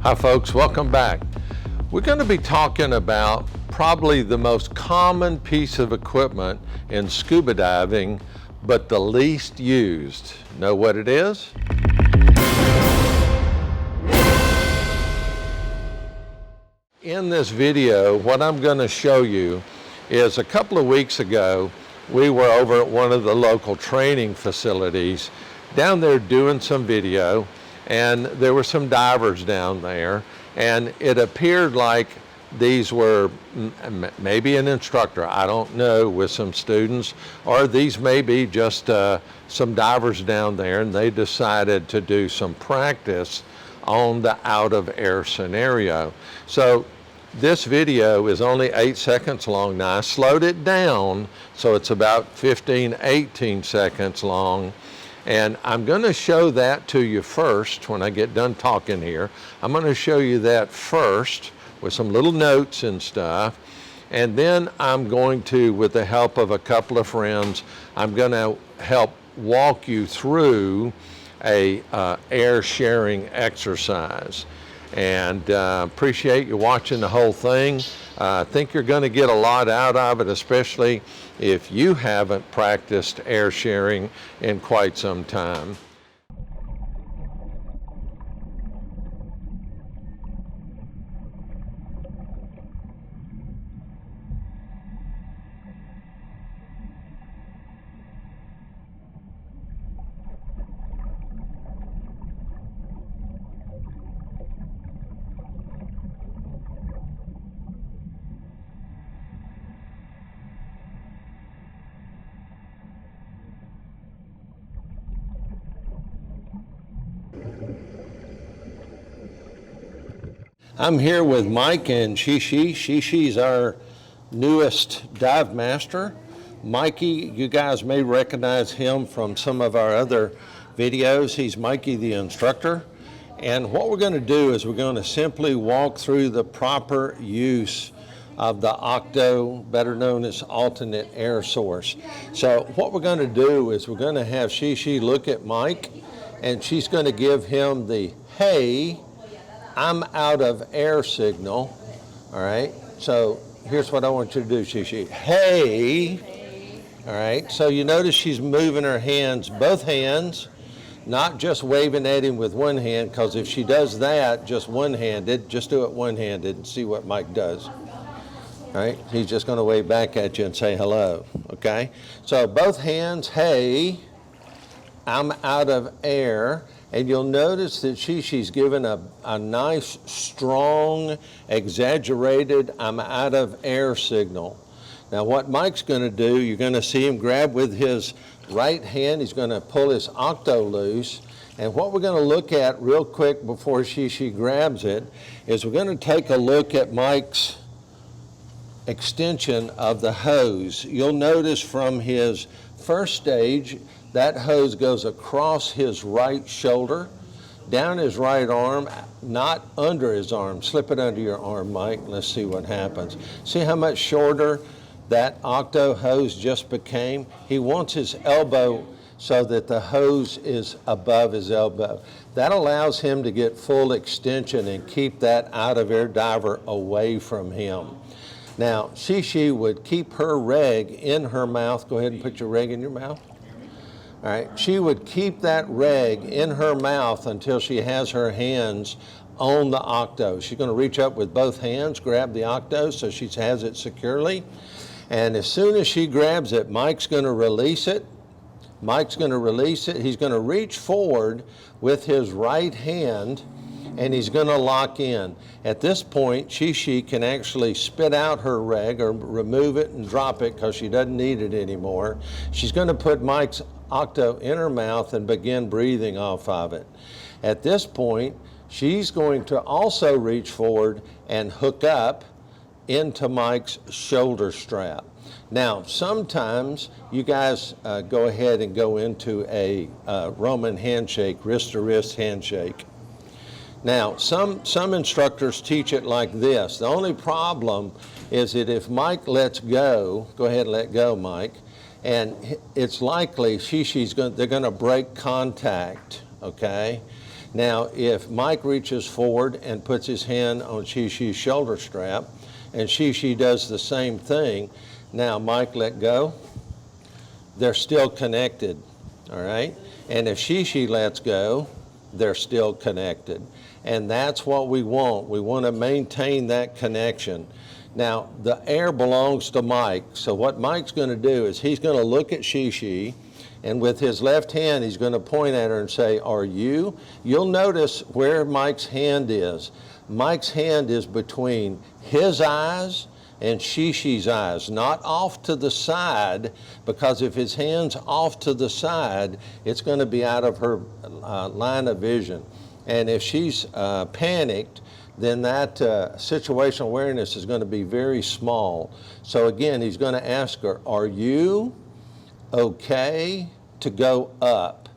Hi folks, welcome back. We're going to be talking about probably the most common piece of equipment in scuba diving, but the least used. Know what it is? In this video, what I'm going to show you is a couple of weeks ago, we were over at one of the local training facilities down there doing some video, and there were some divers down there, and it appeared like these were maybe an instructor, I don't know, with some students, or these may be just some divers down there, and they decided to do some practice on the out of air scenario. So this video is only 8 seconds long. Now I slowed it down so it's about 15-18 seconds long, and I'm going to show that to you first when I get done talking here. I'm going to show you that first with some little notes and stuff, and then I'm going to, with the help of a couple of friends, I'm going to help walk you through a air sharing exercise. And appreciate you watching the whole thing. I think you're going to get a lot out of it, especially if you haven't practiced air sharing in quite some time. I'm here with Mike and Shishi. Shishi's our newest dive master. Mikey, you guys may recognize him from some of our other videos. He's Mikey the instructor. And what we're going to do is we're going to simply walk through the proper use of the octo, better known as alternate air source. So what we're going to do is we're going to have Shishi look at Mike, and she's going to give him the hey, I'm out of air signal. All right, so here's what I want you to do, Shishi. Hey. All right, so you notice she's moving her hands, both hands, not just waving at him with one hand, because if she does that just one-handed, just do it one-handed and see what Mike does. All right, he's just going to wave back at you and say hello, okay? So both hands, hey, I'm out of air. And you'll notice that she's given a nice, strong, exaggerated, I'm out of air signal. Now what Mike's going to do, you're going to see him grab with his right hand, he's going to pull his octo loose. And what we're going to look at real quick before she grabs it is we're going to take a look at Mike's extension of the hose. You'll notice from his first stage, that hose goes across his right shoulder, down his right arm, not under his arm. Slip it under your arm, Mike. Let's see what happens. See how much shorter that octo hose just became? He wants his elbow so that the hose is above his elbow. That allows him to get full extension and keep that out-of-air diver away from him. Now, Shishi would keep her reg in her mouth. Go ahead and put your reg in your mouth. All right, she would keep that reg in her mouth until she has her hands on the octo. She's going to reach up with both hands, grab the octo so she has it securely. And as soon as she grabs it, Mike's going to release it. Mike's going to release it. He's going to reach forward with his right hand, and he's going to lock in. At this point, Shishi can actually spit out her reg or remove it and drop it because she doesn't need it anymore. She's going to put Mike's octo in her mouth and begin breathing off of it. At this point, she's going to also reach forward and hook up into Mike's shoulder strap. Now, sometimes you guys go ahead and go into a Roman handshake, wrist-to-wrist handshake. Now, some instructors teach it like this. The only problem is that if Mike lets go ahead and let go, Mike, and it's likely they're going to break contact, okay? Now, if Mike reaches forward and puts his hand on Xi-Xi's shoulder strap, and Xi-Xi does the same thing, now Mike let go, they're still connected, all right? And if Xi-Xi lets go, they're still connected. And that's what we want. We want to maintain that connection. Now, the air belongs to Mike, so what Mike's going to do is he's going to look at Xi-Xi, and with his left hand, he's going to point at her and say, "Are you?" You'll notice where Mike's hand is. Mike's hand is between his eyes and Xi-Xi's eyes, not off to the side, because if his hand's off to the side, it's going to be out of her line of vision. And if she's panicked, then that situational awareness is going to be very small. So again, he's going to ask her, "Are you okay to go up?"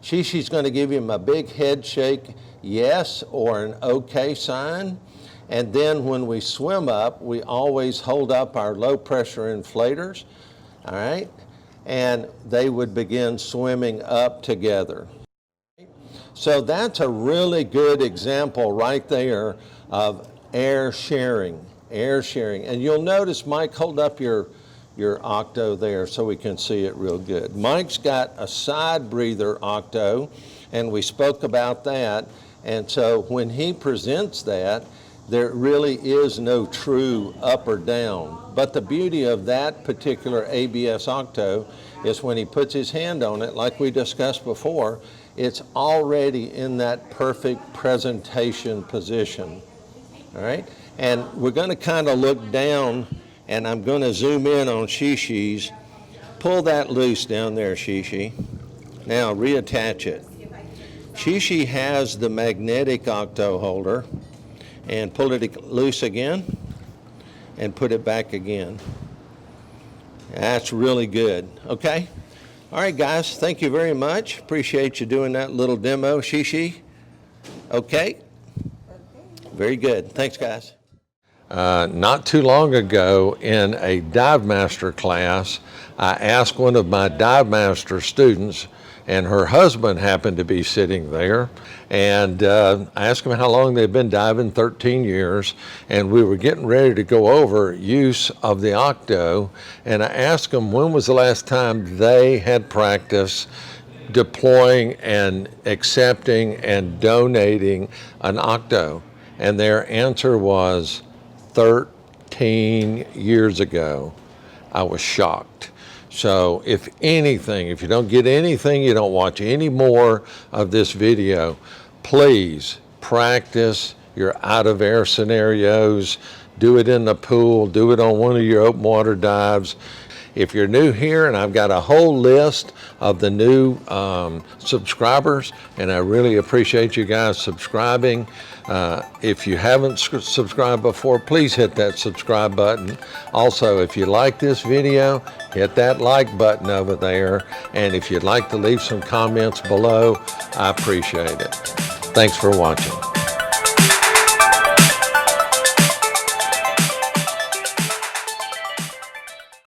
Xi-Xi's going to give him a big head shake, yes, or an okay sign. And then when we swim up, we always hold up our low pressure inflators, all right? And they would begin swimming up together. So that's a really good example right there of air sharing, air sharing. And you'll notice, Mike, hold up your octo there so we can see it real good. Mike's got a side breather octo, and we spoke about that. And so when he presents that, there really is no true up or down. But the beauty of that particular ABS octo is when he puts his hand on it, like we discussed before, it's already in that perfect presentation position, all right? And we're gonna kind of look down, and I'm gonna zoom in on Xi-Xi's. Pull that loose down there, Xi-Xi. Now reattach it. Xi-Xi has the magnetic octo holder, and pull it loose again and put it back again. That's really good, okay? All right, guys, thank you very much. Appreciate you doing that little demo. Xi-Xi, okay? Very good, thanks, guys. Not too long ago in a dive master class, I asked one of my dive master students, and her husband happened to be sitting there, and I asked him how long they'd been diving, 13 years, and we were getting ready to go over use of the octo, and I asked them when was the last time they had practiced deploying and accepting and donating an octo, and their answer was 13 years ago. I was shocked. So if anything, if you don't get anything, you don't watch any more of this video, please practice your out of air scenarios. Do it in the pool, do it on one of your open water dives. If you're new here, and I've got a whole list of the new subscribers, and I really appreciate you guys subscribing. If you haven't subscribed before, please hit that subscribe button. Also, if you like this video, hit that like button over there. And if you'd like to leave some comments below, I appreciate it. Thanks for watching.